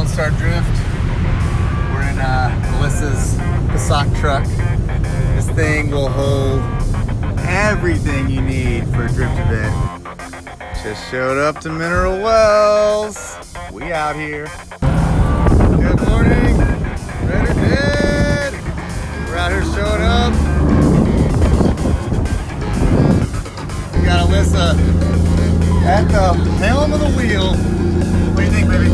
Lone Star Drift. We're in Melissa's Passat truck. This thing will hold everything you need for a drift event. Just showed up to Mineral Wells. We out here. Good morning. Red or dead. We're out here showing up. We got Alyssa at the helm of the wheel. What do you think, baby?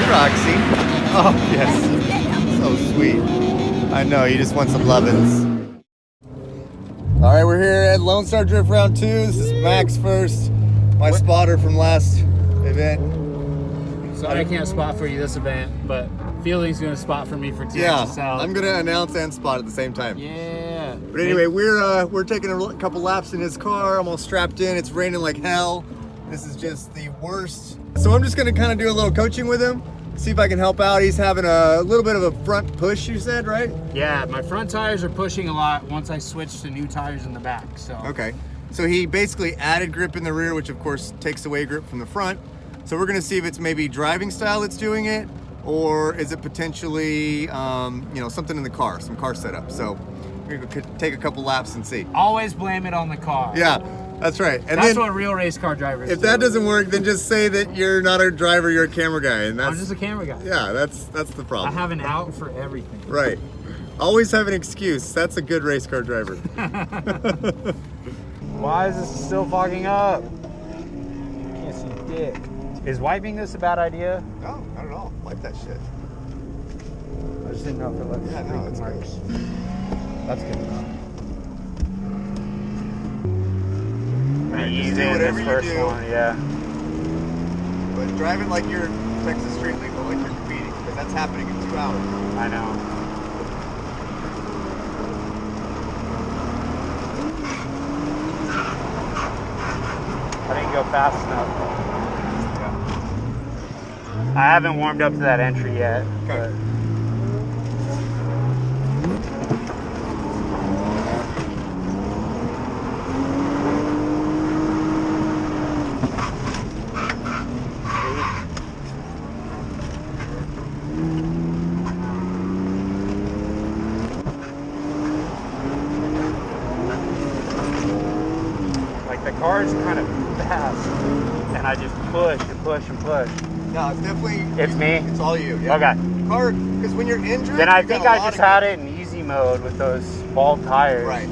Roxy. Oh, yes. So sweet. I know, you just want some lovin's. All right, we're here at Lone Star Drift Round 2. This is Max first, my spotter from last event. Sorry I can't spot for you this event, but Fielding's going to spot for me for 2 inches out. I'm going to announce and spot at the same time. Yeah. But anyway, we're taking a couple laps in his car. I'm all strapped in. It's raining like hell. This is just the worst. So I'm just going to kind of do a little coaching with him. See if I can help out. He's having a little bit of a front push, you said, right? Yeah, my front tires are pushing a lot once I switched to new tires in the back. So okay. So he basically added grip in the rear, which of course takes away grip from the front. So we're gonna see if it's maybe driving style that's doing it, or is it potentially you know, something in the car, some car setup. So we're gonna take a couple laps and see. Always blame it on the car. Yeah. That's right. And that's then, what real race car drivers if do. that doesn't work, then just say that you're not a driver, you're a camera guy. And that's, I'm just a camera guy. Yeah, that's the problem. I have an out for everything. Right. Always have an excuse. That's a good race car driver. Why is this still fogging up? Can't see dick. Is wiping this a bad idea? No, not at all. Wipe that shit. I just didn't know if it left. Yeah, no, it's marks. That's good enough. Right, easy in this first one, yeah. But driving like you're Texas street legal, like you're competing, because that's happening in 2 hours. I know. I didn't go fast enough. I haven't warmed up to that entry yet. Okay. The car's kind of fast, and I just push and push and push. No, it's definitely... It's me? It's all you, yeah. Okay. Car, because when you're injured... Then I think I just had it in easy mode with those bald tires. Right.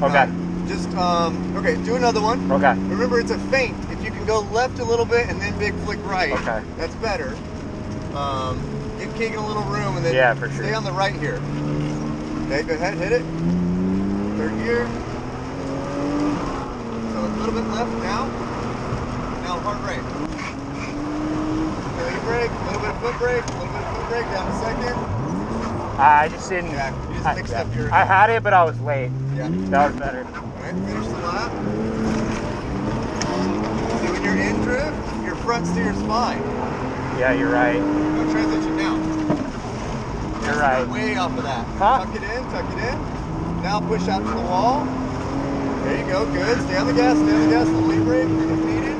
Okay. Just, okay, do another one. Okay. Remember, it's a feint. If you can go left a little bit and then big flick right, okay, that's better. Give Keegan a little room and then for sure. Stay on the right here. Okay, go ahead, hit it. Third gear. A little bit left now. Now hard brake. Okay, brake, a little bit of foot brake, a little bit of foot brake, down a second. I just didn't. Yeah, you just mixed up your... I had it, but I was late. Yeah. That was better. Alright, finish the lap. See, when you're in drift, your front steer's fine. Yeah, you're right. No transition now. You're right. Way off of that. Huh? Tuck it in, tuck it in. Now push out to the wall. There you go, good. Stay on the gas, little lead brake if needed.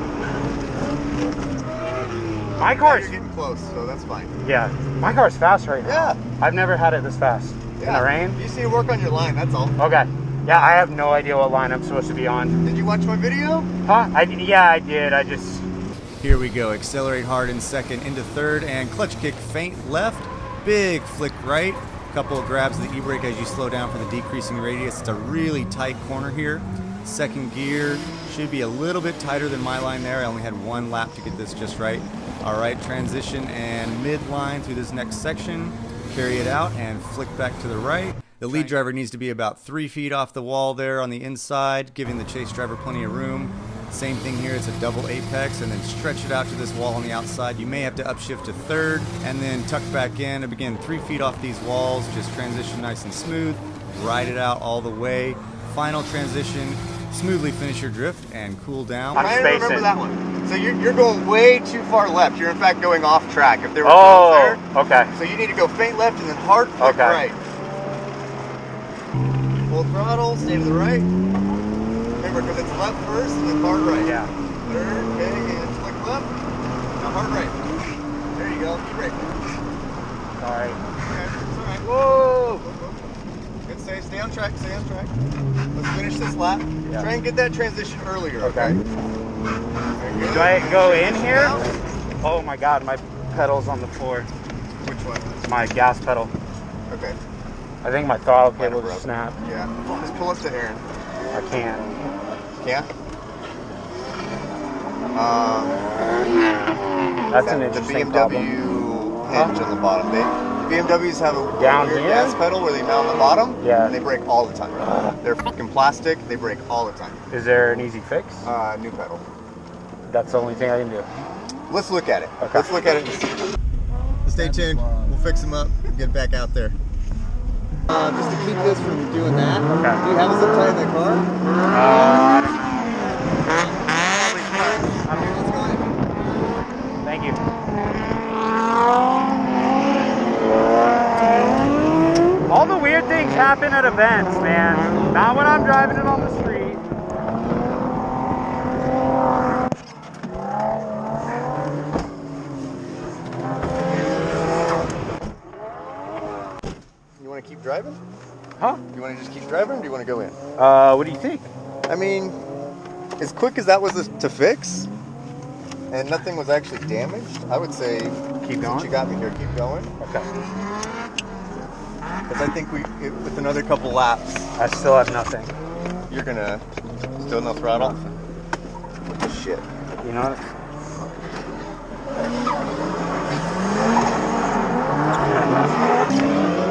My car's... You're getting close, so that's fine. Yeah, my car's fast right now. Yeah. I've never had it this fast. Yeah. In the rain? You just need to work on your line, that's all. Okay. Yeah, I have no idea what line I'm supposed to be on. Did you watch my video? Huh? Yeah, I did. I just... Here we go. Accelerate hard in second, into third, and clutch kick feint left. Big flick right. Couple of grabs of the e-brake as you slow down for the decreasing radius. It's a really tight corner here. Second gear should be a little bit tighter than my line there. I only had 1 lap to get this just right. All right, transition and midline through this next section. Carry it out and flick back to the right. The lead driver needs to be about 3 feet off the wall there on the inside, giving the chase driver plenty of room. Same thing here, it's a double apex, and then stretch it out to this wall on the outside. You may have to upshift to third, and then tuck back in. And again, 3 feet off these walls, just transition nice and smooth, ride it out all the way. Final transition, smoothly finish your drift, and cool down. I'm spacing. Remember that one. So you're going way too far left. You're in fact going off track. If there were Oh, there, okay. so you need to go faint left and then hard flick right. Full throttle, stay to the right. Remember, because it's left first and then hard right. Yeah. Third, okay, and flick left. Now hard right. There you go. Keep right. Sorry. Okay, it's all right. Whoa! Good save. Stay on track. Stay on track. Let's finish this lap. Yeah. Try and get that transition earlier. Okay. Very good. Do I go in Transition here? out. Oh my God, my pedal's on the floor. Which one? My gas pedal. Okay. I think my throttle Might have cable broke. just snapped. Yeah. Just pull up to Aaron. I can't. Yeah. That's an The interesting BMW problem. hinge on the bottom. The BMWs have a Down weird here? gas pedal where they mount on the bottom. Yeah. And they break all the time. They're fucking plastic. They break all the time. Is there an easy fix? New pedal. That's the only thing I can do. Let's look at it. Okay. Let's look at it and see. Stay tuned. We'll fix them up and get back out there. Just to keep this from doing that, Okay. do you have a zip tie in that car? Let's go ahead. Thank you. All the weird things happen at events, man. Not when I'm driving it on the street. You want to keep driving? Huh? You want to just keep driving or do you want to go in? What do you think? I mean, as quick as that was to fix, and nothing was actually damaged, I would say Keep since going? you got me here, keep going. Okay. Because I think with another couple laps, I still have nothing. you're gonna still no throttle. What the shit? You know what?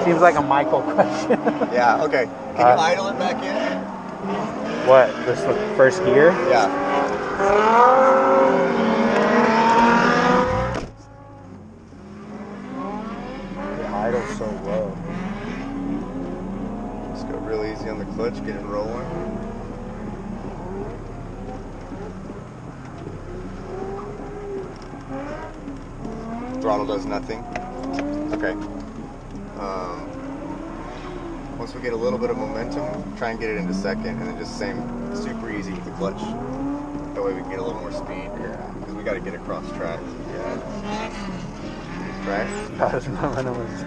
Seems like a Michael question. Yeah. Okay. Can you idle it back in? What? This the first gear? Yeah. The idle's so low. Just go real easy on the clutch, get it rolling. Throttle does nothing. Okay. Once we get a little bit of momentum, try and get it into second, and then just same, super easy with the clutch. That way we can get a little more speed. Yeah. Because we got to get across track. Yeah. Right? Not as momentum as.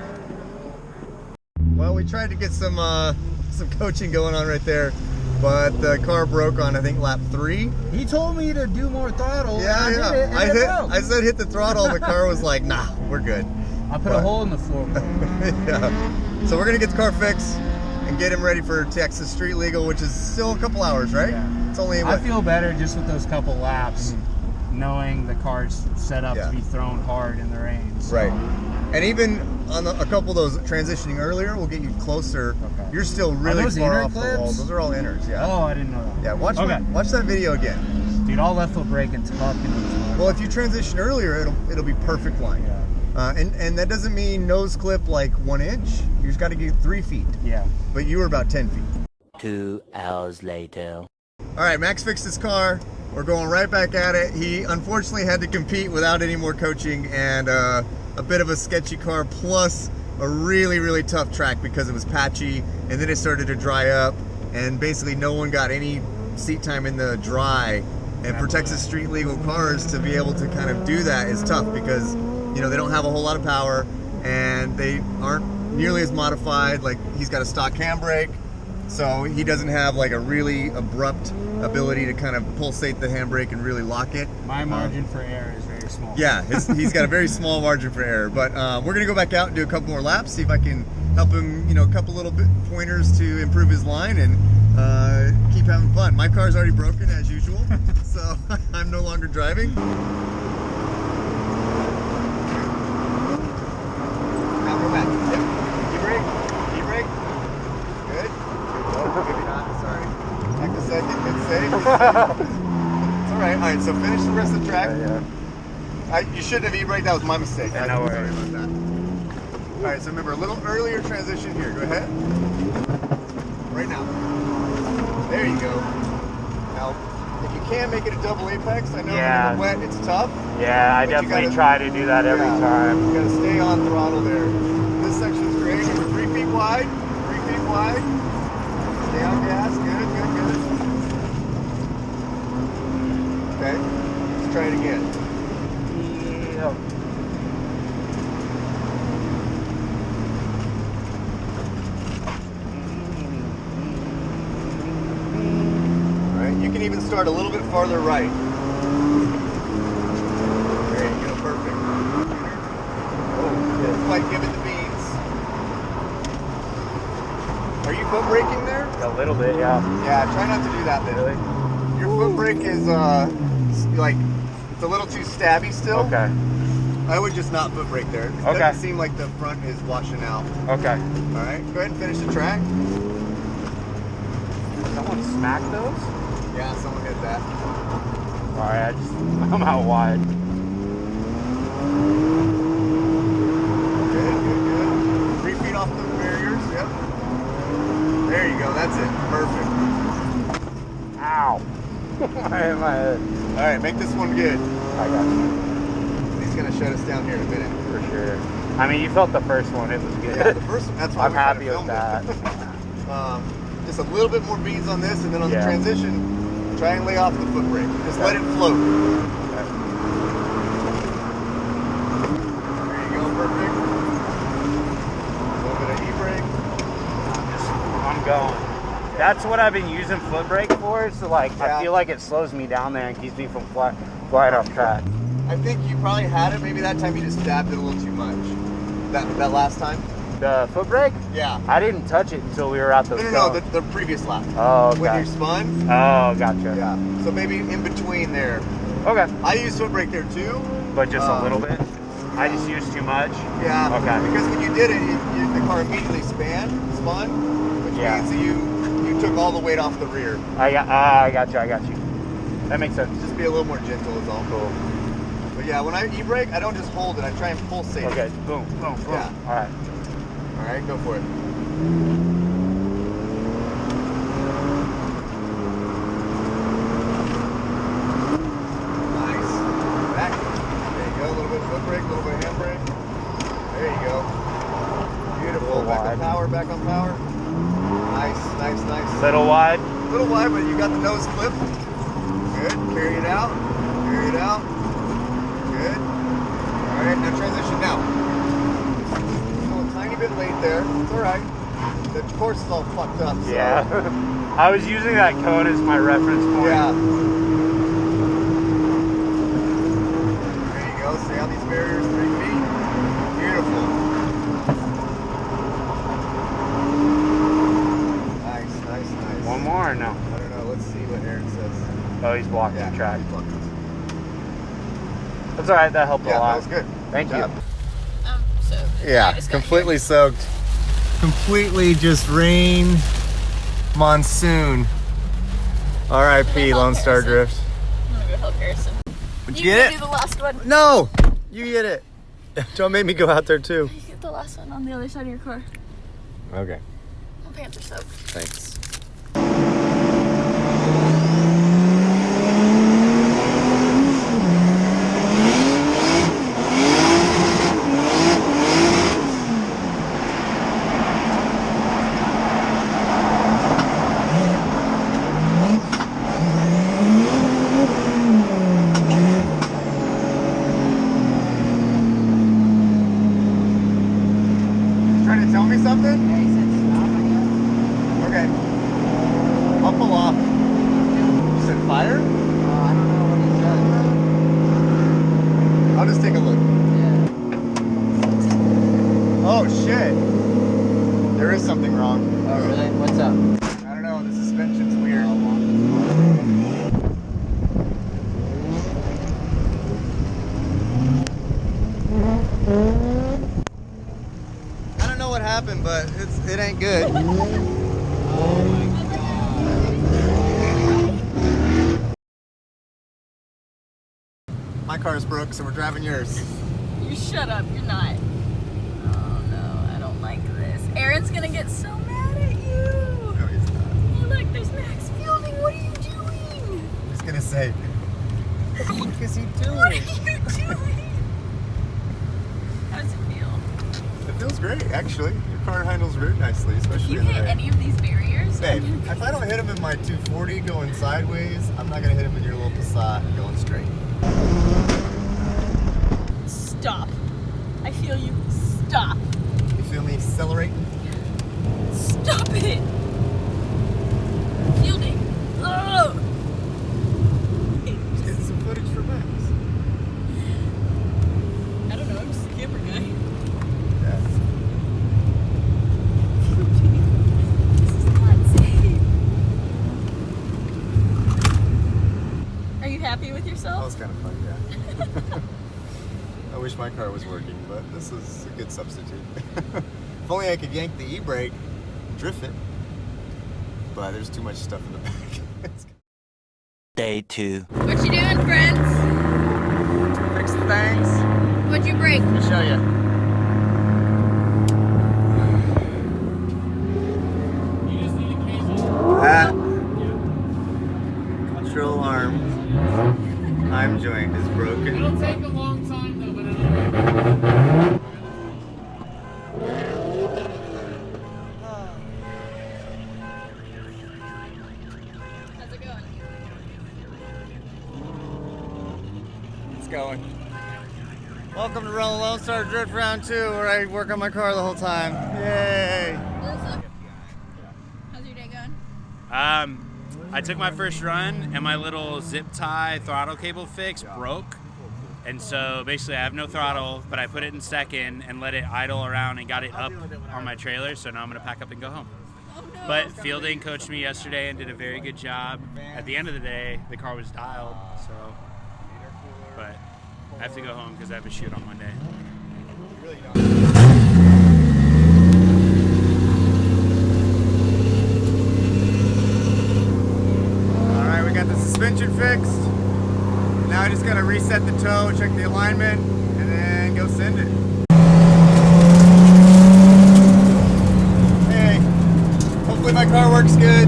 Well, we tried to get some coaching going on right there, but the car broke on I think lap 3. He told me to do more throttle. Yeah, and yeah. I did it, and it broke. I said hit the throttle, and the car was like, nah, we're good. I put a hole in the floorboard. Yeah. So we're gonna get the car fixed and get him ready for Texas Street Legal, which is still a couple hours, right? Yeah. It's only I what? feel better just with those couple laps, knowing the car's set up Yeah. to be thrown hard in the rain. So. Right. And even on a couple of those transitioning earlier, will get you closer. Okay. You're still really those far inner off the clips? wall. Those are all inners, yeah. Oh, I didn't know that. Yeah, watch Okay. watch that video again. Dude, all left foot brake and tuck into the floor. Well, if you transition earlier, it'll be perfect line. Yeah. And that doesn't mean nose clip like 1 inch. You just got to get 3 feet. Yeah. But you were about 10 feet. 2 hours later. All right, Max fixed his car. We're going right back at it. He unfortunately had to compete without any more coaching and a bit of a sketchy car plus a really, really tough track because it was patchy and then it started to dry up and basically no one got any seat time in the dry. And for Texas Street Legal cars to be able to kind of do that is tough because, you know, they don't have a whole lot of power and they aren't nearly as modified. Like he's got a stock handbrake. So he doesn't have like a really abrupt ability to kind of pulsate the handbrake and really lock it. My margin for error is very small. Yeah, he's got a very small margin for error. But we're gonna go back out and do a couple more laps, see if I can help him, you know, a couple little bit pointers to improve his line and keep having fun. My car's already broken as usual, so I'm no longer driving. Now we're back. Yep. E-brake. E-brake. Good. Oh, maybe not. Sorry. Back a second. Good save. It's all All right. So finish the rest of the track. Yeah. You shouldn't have e-braked. That was my mistake. Yeah, no Sorry worries. about that. All right. So remember, a little earlier transition here. Go ahead. Right now. There you go. Now, if you can make it a double apex, I know Yeah. when you're wet, it's tough. Yeah, I But you definitely gotta- try to do that every time. You gotta stay on throttle there. This section's great. You're 3 feet wide. 3 feet wide. Stay on gas. Good. Okay. Let's try it again. Yeah. All right. You can even start a little bit farther right. There you go. Perfect. Oh, good. Quite give it the beans. Are you foot braking there? A little bit, yeah. Yeah. Try not to do that then. Really? Your foot brake is like it's a little too stabby still. Okay. I would just not foot brake there. It Okay. doesn't seem like the front is washing out. Okay. All right, go ahead and finish the track. Someone smacked those? Yeah, someone hit that. Alright, I'm out wide. Good. 3 feet off the barriers. Yep. There you go. That's it. Perfect. Ow. I hit my head. All right, make this one good. I got you. He's gonna shut us down here in a minute. For sure. I mean, you felt the first one. It was good. Yeah, the first one. That's why I'm we kinda happy with filmed that. it. Just a little bit more beans on this, and then on Yeah. the transition, try and lay off the foot brake. Just let it float. There you go, perfect. A little bit of e-brake. I'm going. That's what I've been using foot brake for. So like, Yeah. I feel like it slows me down there and keeps me from flying off track. I think you probably had it. Maybe that time you just stabbed it a little too much. That last time? The foot brake? Yeah. I didn't touch it until we were at the No, the previous lap. Oh, okay. When you spun? Oh, gotcha. Yeah. So maybe in between there. Okay. I use foot brake there too. But just a little bit? I just used too much? Yeah. Okay. Because when you did it, the car immediately spun, which Yeah. means that you took all the weight off the rear. I got you. That makes sense. Just be a little more gentle is all. Cool. But yeah, when I e-brake, I don't just hold it. I try and pulsate it. Okay, boom. Yeah. All right. All right, go for it. Nice. Back. There you go. A little bit of foot brake, a little bit of handbrake. There you go. Beautiful. Back on power. Nice. Little wide. A little wide, but you got the nose clip. Good. Carry it out. Good. All right, now transition now. A tiny bit late there. It's all right. The course is all fucked up. So. Yeah. I was using that cone as my reference point. Yeah. There you go. Stay on these barriers 3 feet. Beautiful. Nice. One more or no? I don't know. Let's see what Aaron says. Oh, he's blocking Yeah, the track. he's blocking. That's all right. That helped a Yeah, lot. that was good. Thank Good you. job. So Yeah, completely soaked. Completely just rain, monsoon. R.I.P. Lone Star Drift. I'm gonna go help Harrison. Did you You get do it? the last one. No! You get it. Don't make me go out there too. You get the last one on the other side of your car. Okay, My pants are soaked. thanks. Trying to tell me something? Okay. I'll pull off. You said fire? I'll just take a look. Oh shit. There is something wrong. Oh, really? What's up? I don't know, the suspension's weird. I don't know what happened, but it ain't good. My car's broke, so we're driving yours. You shut up. You're not. Oh no, I don't like this. Aaron's gonna get so mad at you. No, he's not. Hey, look, there's Max Fielding. What are you doing? He's gonna say, what is he doing? What are you doing? How does it feel? It feels great, actually. Your car handles very nicely, If especially you in the hit rain. any of these barriers, Babe, if I don't hit him in my 240 going sideways, I'm not gonna hit him in your little Passat going straight. stop. I feel you. Stop. You feel me accelerating? Stop it. Fielding. Ugh. Let's get some footage for Max. I don't know. I'm just a camera guy. Yeah. This is not safe. Are you happy with That yourself? was kind of fun, yeah. I wish my car was working, but this is a good substitute. If only I could yank the e-brake, drift it. But there's too much stuff in the back. Day 2. What you doing, friends? Fixing things. What'd you break? Let me show you. That control arm I'm joint is broken. It'll take a long time though, but it'll How's it going? It's going. Welcome to Run Lone Star Drift Round 2, where I work on my car the whole time. Yay! How's your day going? I took my first run and my little zip tie throttle cable fix broke. And so basically I have no throttle, but I put it in second and let it idle around and got it up on my trailer. So now I'm gonna pack up and go home. Oh no. But Fielding coached me yesterday and did a very good job. At the end of the day, the car was dialed, so. But I have to go home because I have a shoot on Monday. Alright, we got the suspension fixed. Now I just gotta reset the toe, check the alignment, and then go send it. Hey, hopefully my car works good.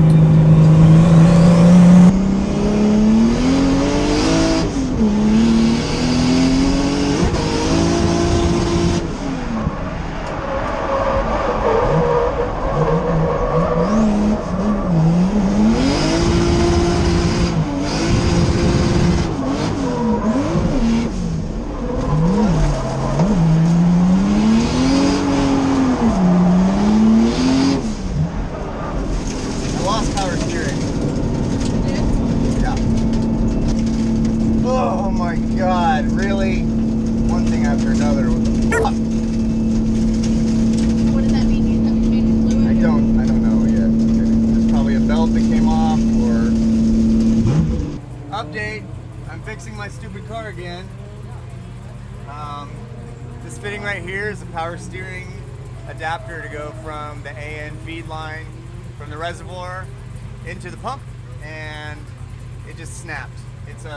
I lost power steering. Yeah. Oh my god, really? One thing after another. What the fuck? What does that mean? You have to change the fluid? I don't know yet. There's probably a belt that came off or... Update, I'm fixing my stupid car again. This fitting right here is a power steering adapter to go from the AN feed line from the reservoir into the pump, and it just snapped. It's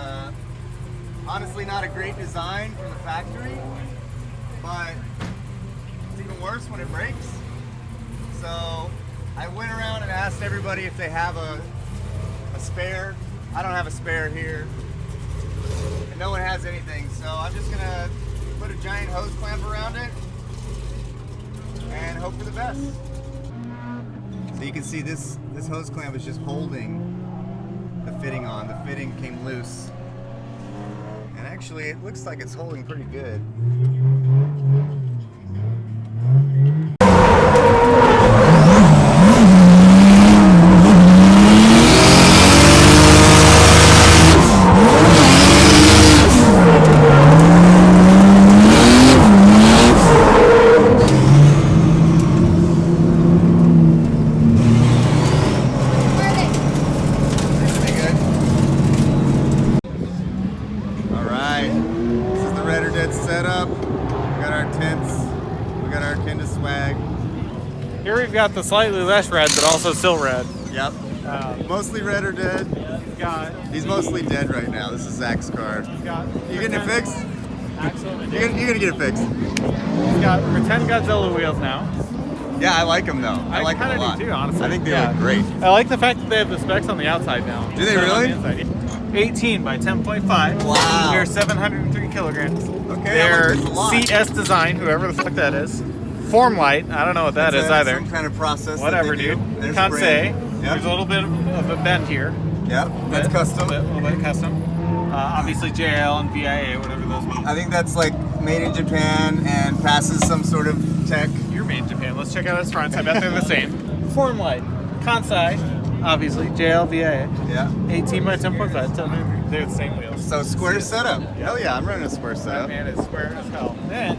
honestly not a great design from the factory, but it's even worse when it breaks. So I went around and asked everybody if they have a spare. I don't have a spare here, and no one has anything. So I'm just gonna put a giant hose clamp around it and hope for the best. So you can see this hose clamp is just holding the fitting on. The fitting came loose, and actually it looks like it's holding pretty good. Pretty good. All right, this is the Red or Dead setup. We got our tents. We got our Kinda swag. Here we've got the slightly less red, but also still red. Yep. Mostly Red or Dead. got. He's mostly dead right now. This is Zach's car. He's got. You getting it fixed? Axle. You're gonna get it fixed. He's got pretend Godzilla wheels now. Yeah, I like them though. I like them a kinda lot. do too, honestly. I think they Yeah. look great. I like the fact that they have the specs on the outside now. Do they instead of on really? the inside. 18 by 10.5. Wow. They're 703 kilograms. Okay, They're that's a lot. CS design, whoever the fuck that is. Form light, I don't know what that is either. Some kind of process. Whatever, that they do. dude. There's Can't the say. brand. There's a little bit of a bend here. Yep, that's custom. A little bit custom. Obviously JL and VIA, whatever those mean. I think that's like made in Japan and passes some sort of tech. You're made in Japan. Let's check out his fronts. I bet they're the same. Form light. Kansai, obviously. JL, VIA. Yeah. 18 by 10.5. Tell me they're the same wheels. So square setup. Hell yeah, I'm running a square That setup. man is square as hell. Then,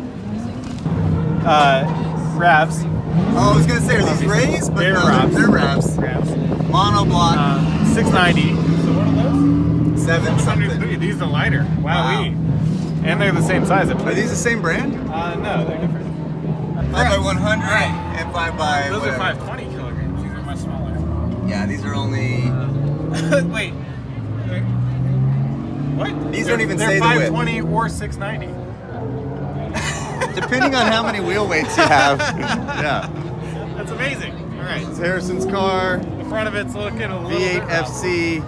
Ravs. Oh, I was gonna say, are these rays? But They're no, Ravs. they're Ravs. Ravs. Monoblock, 690. So what are those? 7 something. 103. These are lighter. Wow. And they're the same size. I Are believe. these the same brand? No, they're different. 5x100 and 5 by Those whatever. are 520 kilograms. These are much smaller. Yeah, these are only. Wait. What? These don't even they're say the width. 520 or 690. Depending on how many wheel weights you have. Yeah. That's amazing. All right. It's Harrison's car. The front of it's looking a little V8 bit rough. FC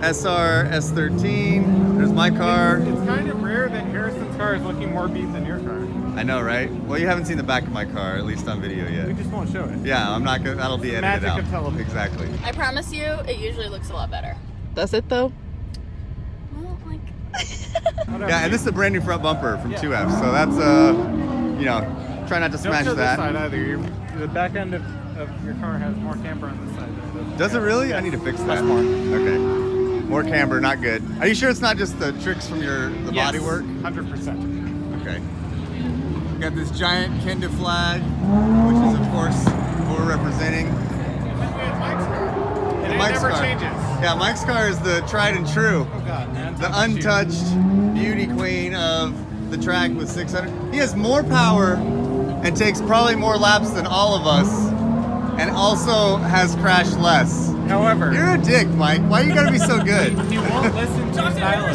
SR S13. There's my car. It's kind of rare that Harrison's car is looking more beat than your car. I know, right? Well, you haven't seen the back of my car, at least on video We yet. just won't show it. Yeah, I'm not gonna. That'll be edited Magic out. of television. Exactly. I promise you, it usually looks a lot better. Does it though? Well, like. Whatever. Yeah, and this is a brand new front bumper from Yeah. 2F, so that's you know, try not to Don't smash show that. this side either. The back end of your car has more camber on this side. than it Does it really? I need to fix that. more. Okay. More camber, not good. Are you sure it's not just the tricks from the Yes, body work? 100%. Okay. We got this giant Kenda flag, which is of course what we're representing. And it Mike's never car. changes. Yeah, Mike's car is the tried and true. Oh god, man. The untouched beauty queen of the track with 600. He has more power and takes probably more laps than all of us, and also has crashed less. However, You're a dick, Mike. Why you gotta be so good? he won't listen to his dial.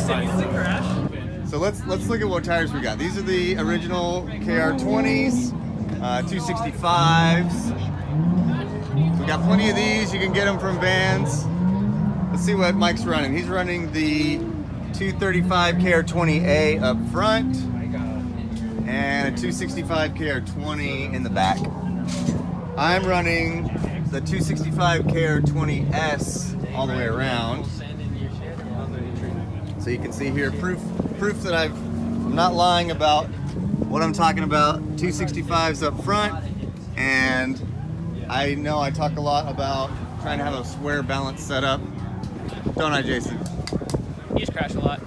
So let's look at what tires we got. These are the original KR20s, 265s. We got plenty of these. You can get them from Vans. Let's see what Mike's running. He's running the 235 KR20A up front and a 265 KR20 in the back. I'm running the 265 KR20S all the way around. So you can see here proof that I'm not lying about what I'm talking about. 265s up front, and I know I talk a lot about trying to have a square balance setup. Don't I, Jason? You just crash a lot.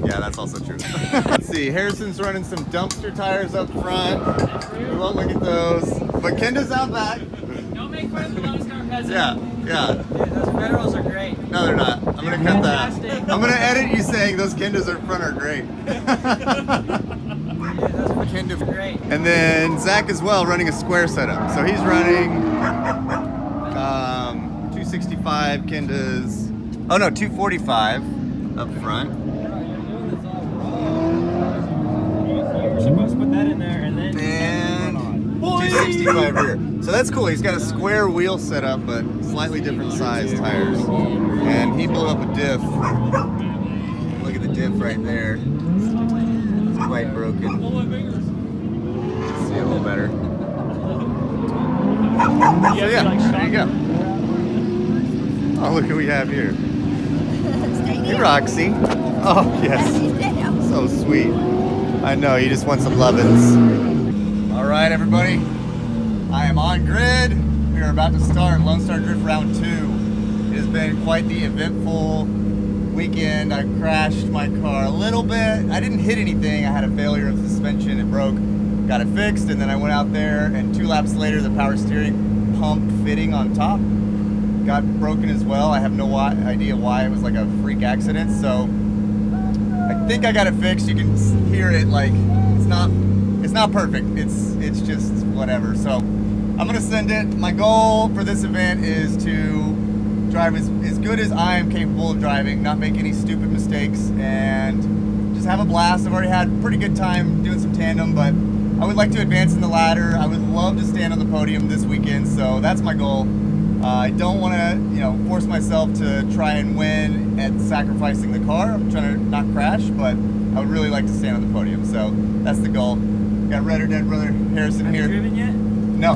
Yeah, that's also true. Let's see, Harrison's running some dumpster tires up front. We won't look at those. But Kenda's out back. Don't make fun of the lowest car peasant. Yeah. Those Federals are great. No, they're not. I'm gonna cut that out. Fantastic. I'm gonna edit you saying those Kendas are front are great. Those are great. And then Zach as well running a square setup. So he's running 265 Kendas. Oh no, 245 up front. You're supposed to put that in there and then. And 265 rear. So that's cool. He's got a square wheel setup, but slightly different size tires. And he blew up a diff. Look at the diff right there. It's quite broken. Let's see a little better. So yeah, there you go. Oh, look who we have here. Hey, Roxy. Oh, yes. So sweet. I know, you just want some lovin's. All right, everybody. I am on grid. We are about to start Lone Star Drift Round 2. It has been quite the eventful weekend. I crashed my car a little bit. I didn't hit anything. I had a failure of suspension. It broke. Got it fixed, and then I went out there, and 2 laps later, the power steering pump fitting on top got broken as well. I have no idea why. It was like a freak accident. So I think I got it fixed. You can hear it, like it's not perfect. It's just whatever. So I'm gonna send it. My goal for this event is to drive as good as I am capable of driving, not make any stupid mistakes, and just have a blast. I've already had a pretty good time doing some tandem, but I would like to advance in the ladder. I would love to stand on the podium this weekend, so that's my goal. I don't want to, force myself to try and win at sacrificing the car. I'm trying to not crash, but I would really like to stand on the podium, so that's the goal. Got Red or Dead Brother Harrison Have here. you driven yet? No.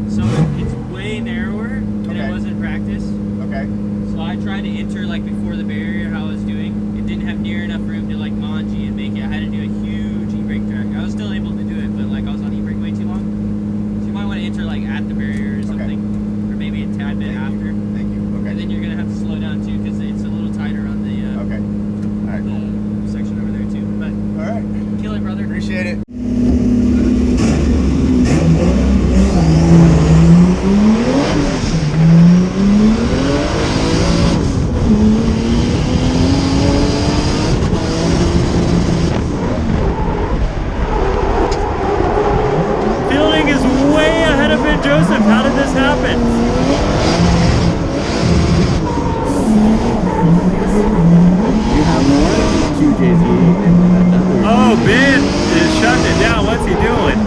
So it's way narrower than Okay. it was in practice. Okay. So I tried to enter like before the barrier how I was doing. It didn't have near enough room to like manji and make it. I had to do a huge e-brake track. I was still able to do it, but like I was on e-brake way too long. So you might want to enter like at the barrier or something, or maybe a tad bit after. Thank you. Okay. And then you're gonna have to slow down too because it's a little tighter on the Okay. All right, cool. section over there too. But All right. kill it, brother. Appreciate it. Fielding is way ahead of Ben Joseph. How did this happen? Oh, Ben is shutting it down. What's he doing?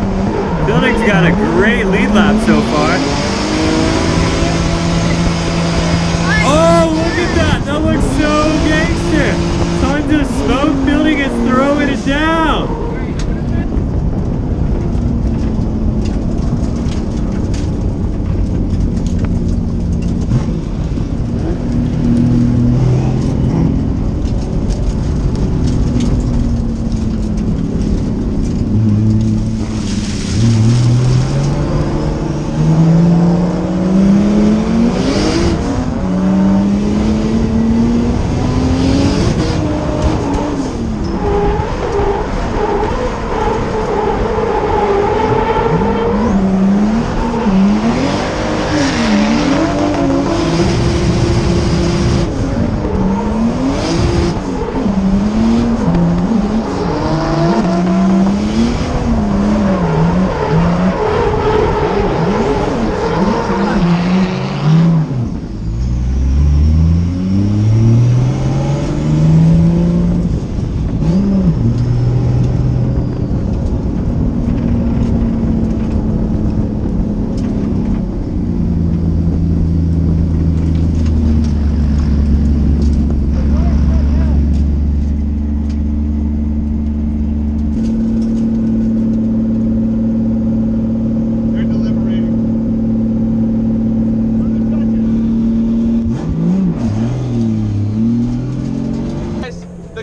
Fielding's got a great lead lap so far. Oh, look at that. That looks so gangster. Time to smoke. Fielding is throwing it down.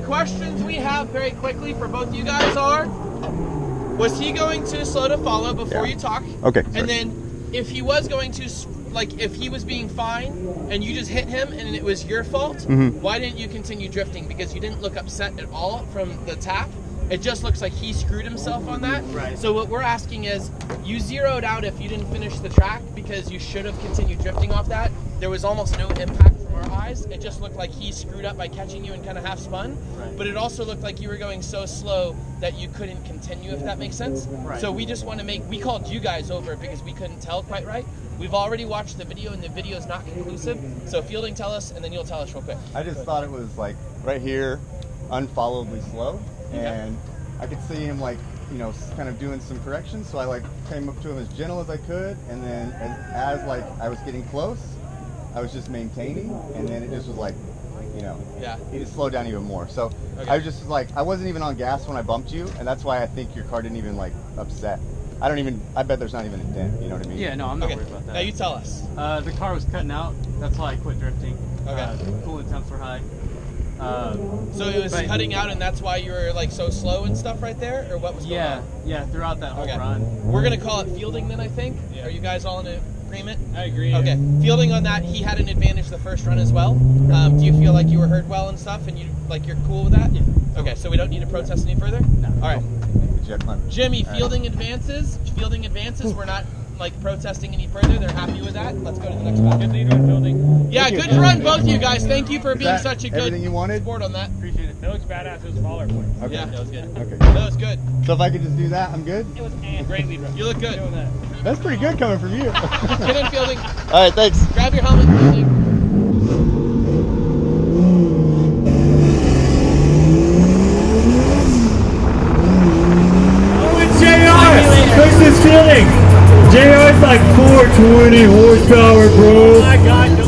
Questions we have very quickly for both you guys are, was he going to slow to follow before you talk? Okay. And then if he was going to, like if he was being fine and you just hit him and it was your fault, why didn't you continue drifting? Because you didn't look upset at all from the tap. It just looks like he screwed himself on that. Right. So what we're asking is, you zeroed out if you didn't finish the track because you should have continued drifting off that. There was almost no impact from our eyes. It just looked like he screwed up by catching you and kind of half spun. Right. But it also looked like you were going so slow that you couldn't continue, if that makes sense. Right. So we just want to we called you guys over because we couldn't tell quite right. We've already watched the video and the video is not conclusive. So Fielding, tell us, and then you'll tell us real quick. I just thought it was like right here, unfollowably slow, and I could see him like, kind of doing some corrections. So I like came up to him as gentle as I could, and then as like I was getting close, I was just maintaining, and then it just was like, he just slowed down even more. So I was just like, I wasn't even on gas when I bumped you, and that's why I think your car didn't even like upset. I bet there's not even a dent, you know what I mean? Yeah, no, I'm not worried about that. Now you tell us. The car was cutting out. That's why I quit drifting. Okay. Coolant temps were high. So it was cutting out, and that's why you were like so slow and stuff right there, or what was going on? Yeah, throughout that whole Okay. run. We're gonna call it Fielding then, I think. Are you guys all in agreement? I agree. Okay. Fielding on that, he had an advantage the first run as well. Do you feel like you were heard well and stuff, and you're cool with that? Yeah. Okay, so we don't need to protest any further? No. All right. Jet climb. Jimmy, Fielding advances. Fielding advances. We're not like protesting any further. They're happy with that. Let's go to the next one. Good lead run, Fielding. Yeah, good run, both of you guys. Thank you for being that such a good everything you wanted? sport on that. Appreciate it. That looks badass. It was a baller point. Okay. Yeah, that was good. Okay. That was good. So if I could just do that, I'm good? It was great lead run. You look good. Doing that. That's pretty good coming from you. Get in, Fielding. All right, thanks. Grab your helmet, Fielding. 20 horsepower, bro. Oh my god, no.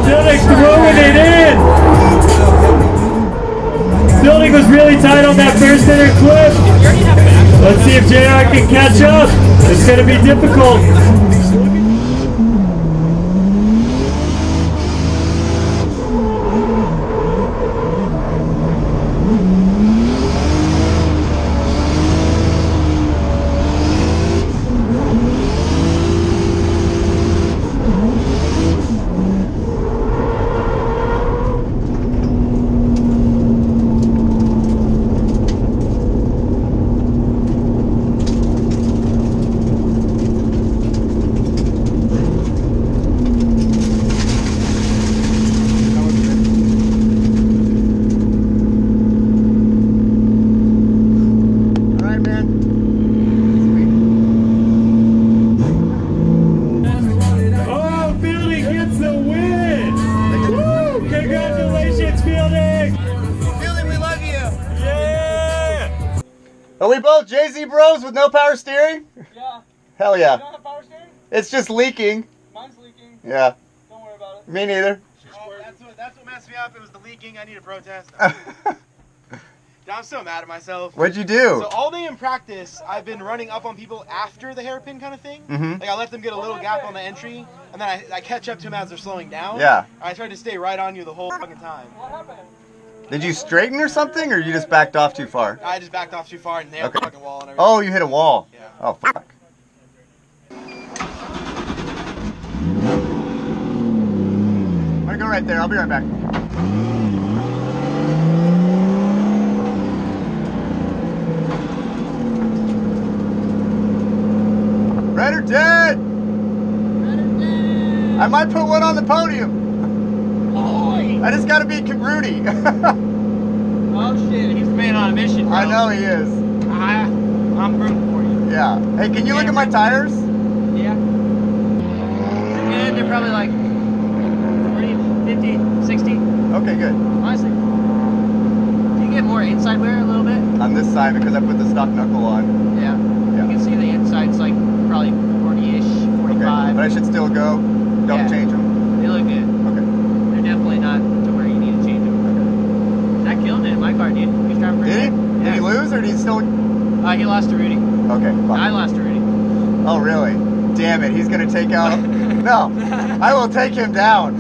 Building's throwing it in. Building was really tight on that first inner clip. Let's see if JR can catch up. It's going to be difficult. Oh, Building gets the win. Woo! Congratulations, Building. Billy, we love you. Yeah. Are we both Jay-Z bros with no power steering? Yeah. Hell yeah. don't have power steering? It's just leaking. Mine's leaking. Yeah. Don't worry about it. Me neither. That's what messed me up. It was the leaking. I need to protest. I'm so mad at myself. What'd you do? So all day in practice, I've been running up on people after the hairpin kind of thing. Mhm. Like I let them get a little gap on the entry, and then I catch up to them as they're slowing down. Yeah. I tried to stay right on you the whole fucking time. What happened? Did you straighten or something, or you just backed off too far? I just backed off too far and nailed the fucking wall and everything. Oh, you hit a wall. Yeah. Oh, fuck. I'm gonna go right there. I'll be right back. Red or dead? I might put one on the podium. I just gotta beat Rudy. Oh shit, he's the man on a mission, bro. I know he is. I'm rooting for you. Yeah. Hey, can you look at my tires? Yeah. They're good. They're probably like 40, 50, 60. Okay, good. Honestly. Do you get more inside wear a little bit? On this side because I put the stock knuckle on. Yeah. You can see the inside's like probably 40-ish, 45. Okay, but I should still go. Don't Yeah. change them. They look good. Okay. They're definitely not to where you need to change them. That killed it in my car, dude. He was driving pretty Did he? good. Did he lose or did he still? He lost to Rudy. Okay, fine. I lost to Rudy. Oh, really? Damn it, he's gonna take out. No, I will take him down.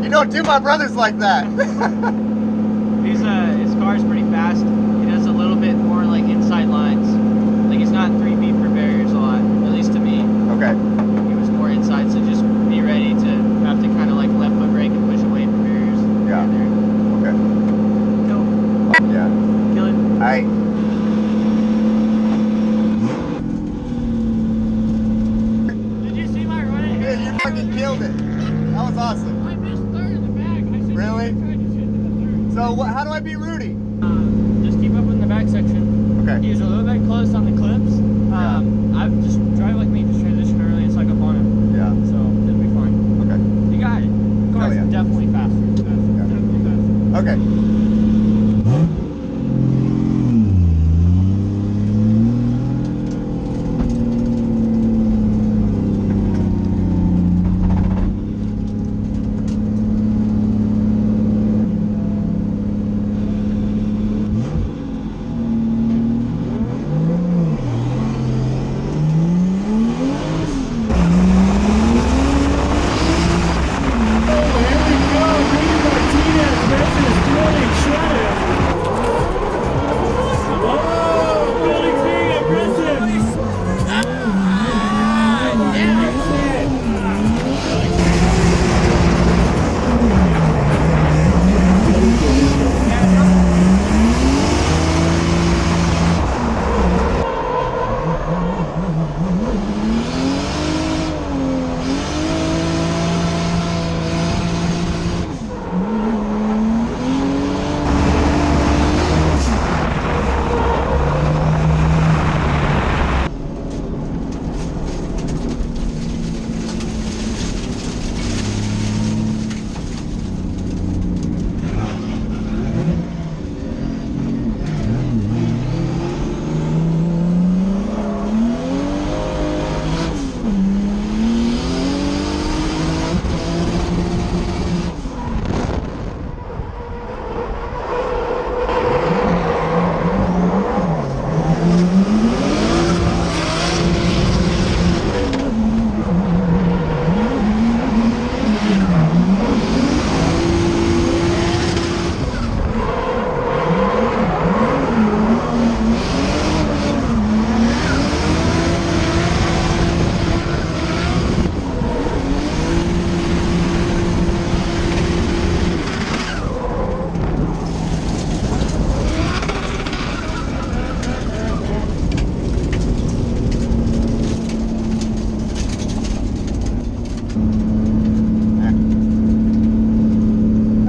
You don't do my brothers like that. His car's pretty fast. He does a little bit more like inside lines. Like he's not 3 feet per barriers a lot, at least to me. Okay. He was more inside, so just be ready to have to kind of like left foot brake and push away from barriers. Yeah. Okay. Cool. Yeah. Kill it. All right. Did you see my run in Yeah, here? you fucking killed it. That was awesome. I missed third in the back. I should Really? have tried to shoot to the third. So how do I beat Rudy? Just keep up in the back section. Okay. He was a little bit close on the clips. I just drive like me, just transition early and suck up on him. Yeah. So it'll be fine. Okay. You got it. The car's Hell yeah. definitely faster. Definitely faster. Okay.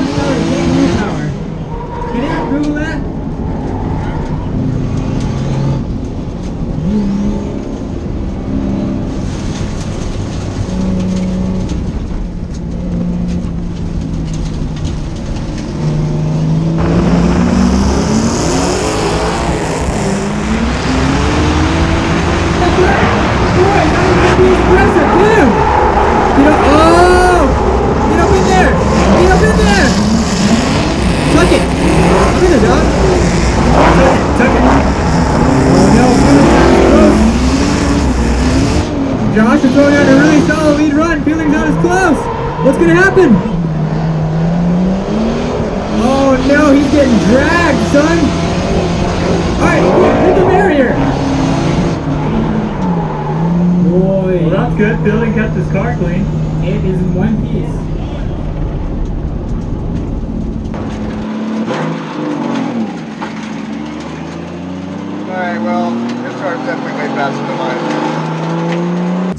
horsepower to 8 horsepower. Can you Google that? Josh is throwing out a really solid lead run. Feeling's not as close. What's gonna happen? Oh no, he's getting dragged, son. Alright, hit the barrier. Boy. Well, that's good. Fielding kept his car clean. It is in one piece. Alright, well, this car's definitely way faster than mine.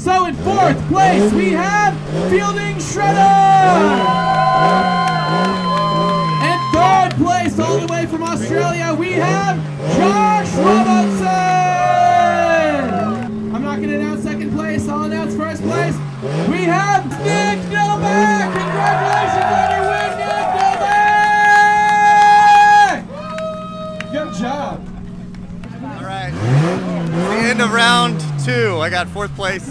So in fourth place, we have Fielding Shredder! And third place, all the way from Australia, we have Josh Robertson! I'm not going to announce second place, I'll announce first place. We have Nick Novak! Congratulations on your win, Nick Novak! Good job. All right, the end of round 2. I got 4th place.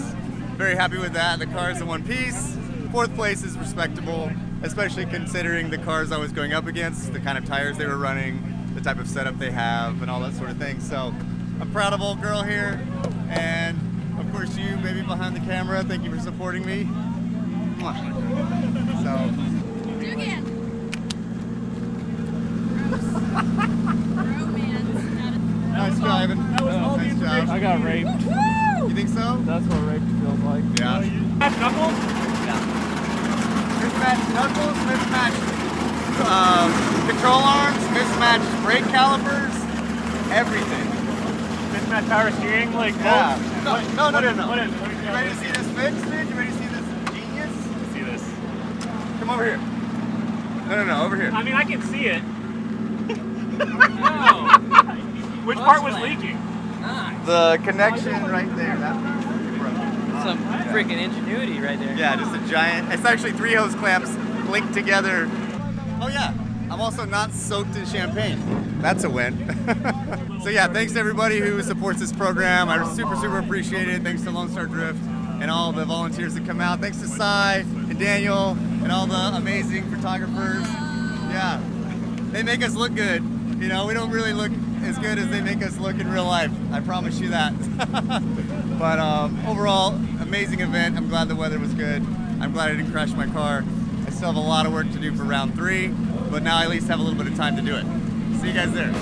Very happy with that. The car's in one piece. 4th place is respectable, especially considering the cars I was going up against, the kind of tires they were running, the type of setup they have, and all that sort of thing. So I'm proud of old girl here, and of course you, baby behind the camera. Thank you for supporting me. Mwah. So. Do again. Nice driving. That was all the Nice information. job. I got raped. You think so? That's what rape feels like. Yeah. Knuckles? Mismatched knuckles, mismatched control arms, mismatched brake calipers, everything. Mismatched power steering, like Yeah. bolts? No. What is You it? ready to see this fix, dude? You ready to see this genius? Let's see this. Come over here. No, over here. I mean, I can see it. No. Which part was leaking? The connection right there. That broke. Some freaking ingenuity right there. Yeah, just a giant. It's actually 3 hose clamps linked together. Oh yeah, I'm also not soaked in champagne. That's a win. So yeah, thanks to everybody who supports this program. I super appreciate it. Thanks to Lone Star Drift and all the volunteers that come out. Thanks to Cy and Daniel and all the amazing photographers. Yeah, they make us look good. You know, we don't really look as good as they make us look in real life. I promise you that. But overall, amazing event. I'm glad the weather was good. I'm glad I didn't crash my car. I still have a lot of work to do for round 3, but now I at least have a little bit of time to do it. See you guys there.